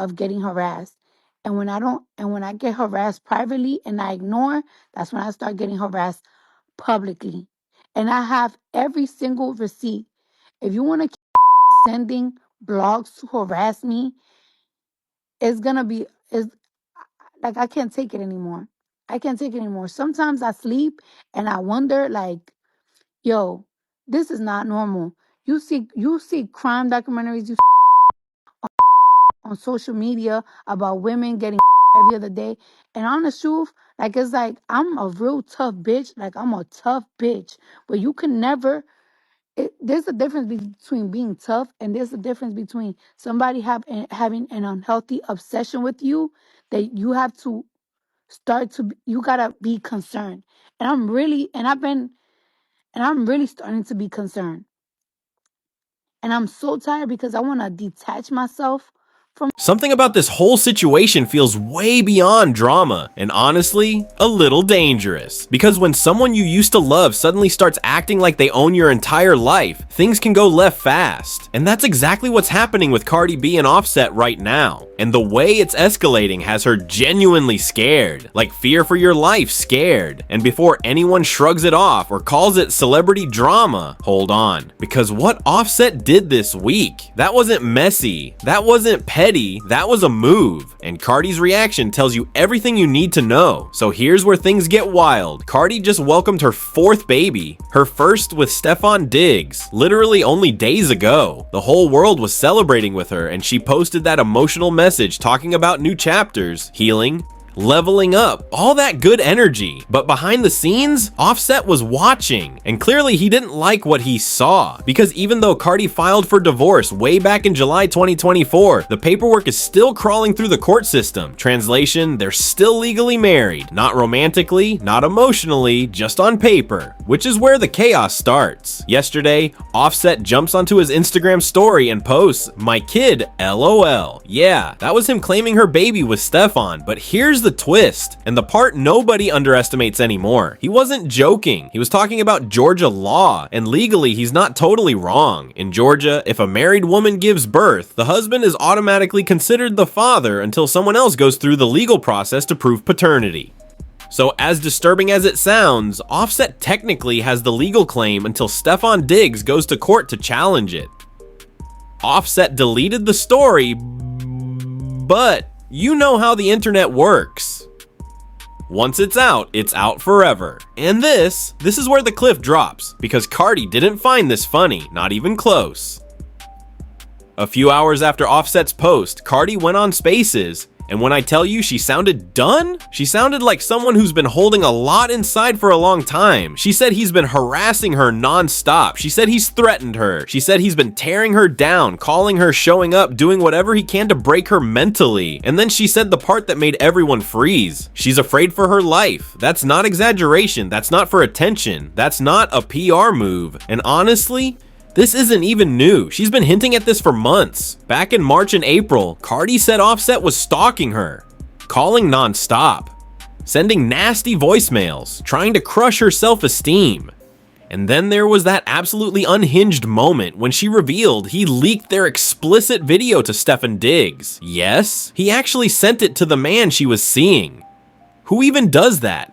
of getting harassed. And when I get harassed privately and I ignore, that's when I start getting harassed publicly. And I have every single receipt. If you want to keep sending blogs to harass me, it's gonna be is like I can't take it anymore. I can't take it anymore. Sometimes I sleep and I wonder like, yo, this is not normal. You see crime documentaries on social media about women getting every other day. And honest truth, like it's like I'm a real tough bitch. Like I'm a tough bitch. But you can never there's a difference between being tough and there's a difference between somebody having an unhealthy obsession with you that you have to you gotta be concerned. And I'm really starting to be concerned. And I'm so tired because I want to detach myself from. Something about this whole situation feels way beyond drama, and honestly, a little dangerous. Because when someone you used to love suddenly starts acting like they own your entire life, things can go left fast. And that's exactly what's happening with Cardi B and Offset right now. And the way it's escalating has her genuinely scared. Like fear for your life scared. And before anyone shrugs it off or calls it celebrity drama, hold on. Because what Offset did this week, that wasn't messy, that wasn't petty, that was a move. And Cardi's reaction tells you everything you need to know. So here's where things get wild. Cardi just welcomed her 4th baby, her first with Stefon Diggs, literally only days ago. The whole world was celebrating with her, and she posted that emotional message talking about new chapters, healing, leveling up, all that good energy. But behind the scenes, Offset was watching, and clearly he didn't like what he saw, because even though Cardi filed for divorce way back in July 2024, the paperwork is still crawling through the court system. Translation, they're still legally married, not romantically, not emotionally, just on paper, which is where the chaos starts. Yesterday, Offset jumps onto his Instagram story and posts, "My kid, LOL." Yeah, that was him claiming her baby was Stefon, but here's the twist, and the part nobody underestimates anymore. He wasn't joking. He was talking about Georgia law, and legally he's not totally wrong. In Georgia, if a married woman gives birth, the husband is automatically considered the father until someone else goes through the legal process to prove paternity. So as disturbing as it sounds, Offset technically has the legal claim until Stefon Diggs goes to court to challenge it. Offset deleted the story, but you know how the internet works. Once it's out forever. And this is where the cliff drops, because Cardi didn't find this funny, not even close. A few hours after Offset's post, Cardi went on Spaces, and when I tell you she sounded done, she sounded like someone who's been holding a lot inside for a long time. She said he's been harassing her non-stop. She said he's threatened her. She said he's been tearing her down, calling her, showing up, doing whatever he can to break her mentally. And then she said the part that made everyone freeze. She's afraid for her life. That's not exaggeration. That's not for attention. That's not a PR move. And honestly, this isn't even new. She's been hinting at this for months. Back in March and April, Cardi said Offset was stalking her, calling nonstop, sending nasty voicemails, trying to crush her self-esteem. And then there was that absolutely unhinged moment when she revealed he leaked their explicit video to Stefon Diggs. Yes, he actually sent it to the man she was seeing. Who even does that?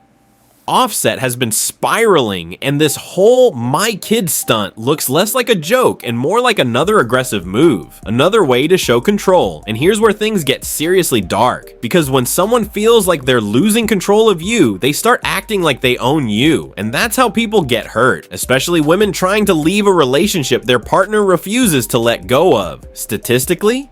Offset has been spiraling, and this whole "my kid" stunt looks less like a joke and more like another aggressive move, another way to show control. And here's where things get seriously dark, because when someone feels like they're losing control of you, they start acting like they own you, and that's how people get hurt, especially women trying to leave a relationship their partner refuses to let go of. Statistically,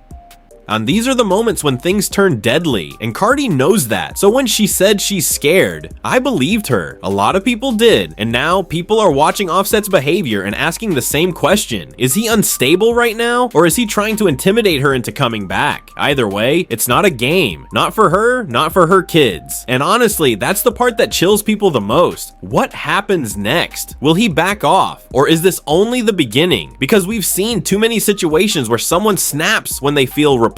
and these are the moments when things turn deadly, and Cardi knows that. So when she said she's scared, I believed her. A lot of people did, and now people are watching Offset's behavior and asking the same question. Is he unstable right now, or is he trying to intimidate her into coming back? Either way, it's not a game. Not for her, not for her kids. And honestly, that's the part that chills people the most. What happens next? Will he back off, or is this only the beginning? Because we've seen too many situations where someone snaps when they feel replaced,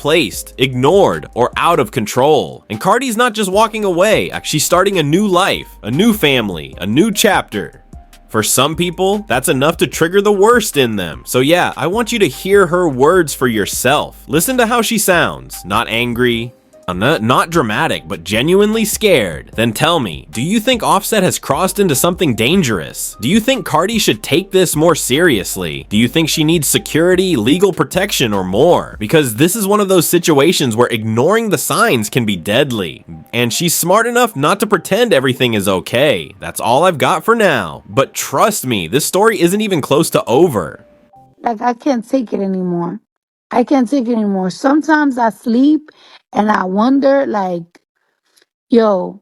ignored, or out of control. And Cardi's not just walking away, she's starting a new life, a new family, a new chapter. For some people, that's enough to trigger the worst in them. So yeah, I want you to hear her words for yourself. Listen to how she sounds. Not angry, not dramatic, but genuinely scared. Then tell me, do you think Offset has crossed into something dangerous? Do you think Cardi should take this more seriously? Do you think she needs security, legal protection, or more? Because this is one of those situations where ignoring the signs can be deadly. And she's smart enough not to pretend everything is okay. That's all I've got for now. But trust me, this story isn't even close to over. Like, I can't take it anymore. I can't take it anymore. Sometimes I sleep and I wonder, like, yo,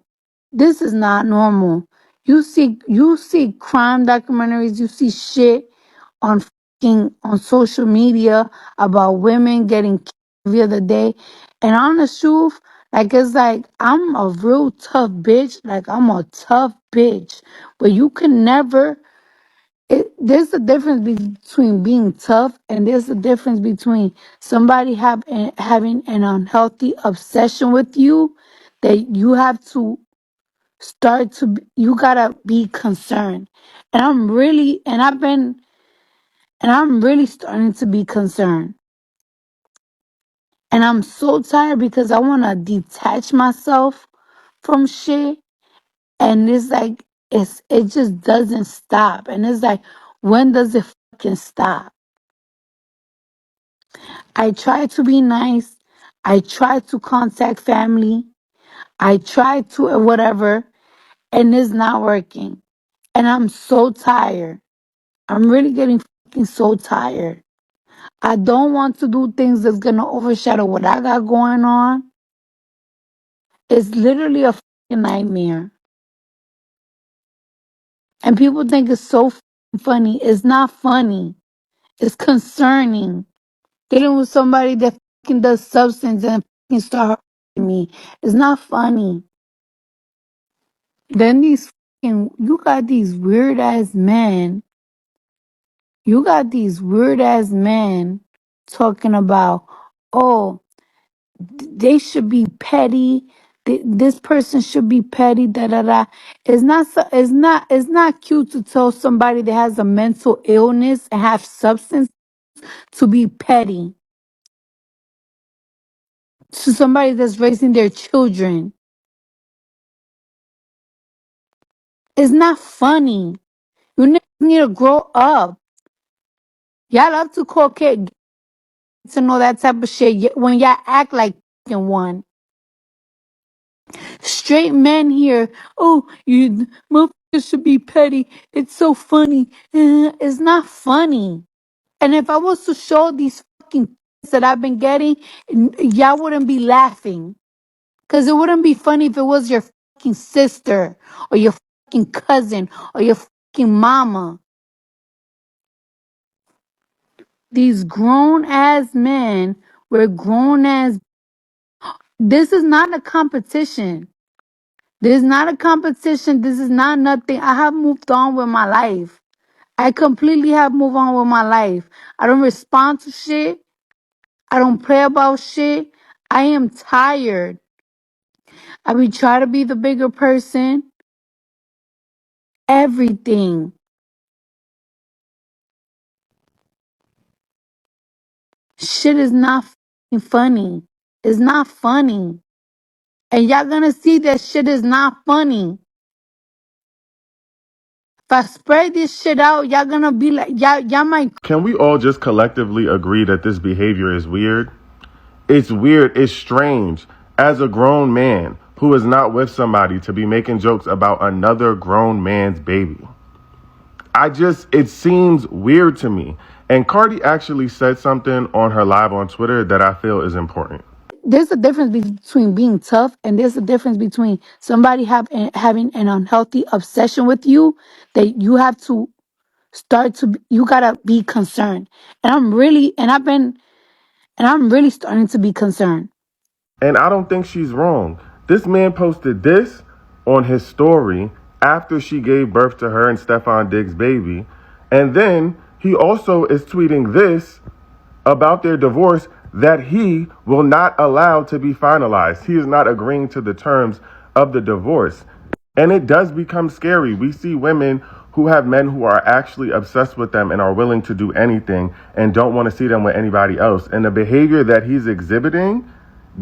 this is not normal. You see crime documentaries, you see shit on on social media about women getting killed the other day. And on the truth, like, it's like I'm a real tough bitch. Like, I'm a tough bitch. But you can never there's a difference between being tough, and there's a difference between somebody having an unhealthy obsession with you, that you have to you gotta be concerned. And I'm really starting to be concerned. And I'm so tired because I want to detach myself from shit. And it's like, it just doesn't stop. And it's like, when does it fucking stop? I try to be nice. I try to contact family. I try to whatever, and it's not working. And I'm so tired. I'm really getting fucking so tired. I don't want to do things that's gonna overshadow what I got going on. It's literally a fucking nightmare. And people think it's so fucking funny. It's not funny. It's concerning. Dealing with somebody that fucking does substance and fucking start hurting me. It's not funny. Then you got these weird ass men. You got these weird ass men talking about, oh, they should be petty. This person should be petty. Da da da. It's not cute to tell somebody that has a mental illness and have substance to be petty to somebody that's raising their children. It's not funny. You need to grow up. Y'all love to call kids to know that type of shit when y'all act like fucking one. Straight men here. Oh, you motherfuckers should be petty. It's so funny. It's not funny. And if I was to show these fucking that I've been getting, y'all wouldn't be laughing. Because it wouldn't be funny if it was your fucking sister or your fucking cousin or your fucking mama. These grown ass men were grown ass. This is not a competition. This is not a competition. This is not nothing. I have moved on with my life. I completely have moved on with my life. I don't respond to shit. I don't pray about shit. I am tired. I be trying to be the bigger person. Everything. Shit is not fucking funny. It's not funny. And y'all gonna see that shit is not funny. If I spread this shit out, y'all gonna be like, y'all might. Can we all just collectively agree that this behavior is weird? It's weird. It's strange. As a grown man who is not with somebody to be making jokes about another grown man's baby. It seems weird to me. And Cardi actually said something on her live on Twitter that I feel is important. There's a difference between being tough, and there's a difference between somebody having an unhealthy obsession with you, that you have to you gotta be concerned. And I'm really starting to be concerned. And I don't think she's wrong. This man posted this on his story after she gave birth to her and Stefon Diggs' baby. And then he also is tweeting this about their divorce that he will not allow to be finalized. He is not agreeing to the terms of the divorce. And it does become scary. We see women who have men who are actually obsessed with them and are willing to do anything and don't want to see them with anybody else. And the behavior that he's exhibiting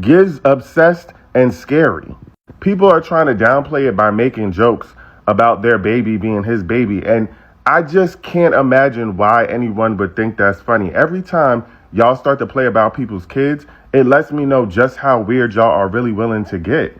gives obsessed and scary. People are trying to downplay it by making jokes about their baby being his baby. And I just can't imagine why anyone would think that's funny. Every time y'all start to play about people's kids, it lets me know just how weird y'all are really willing to get.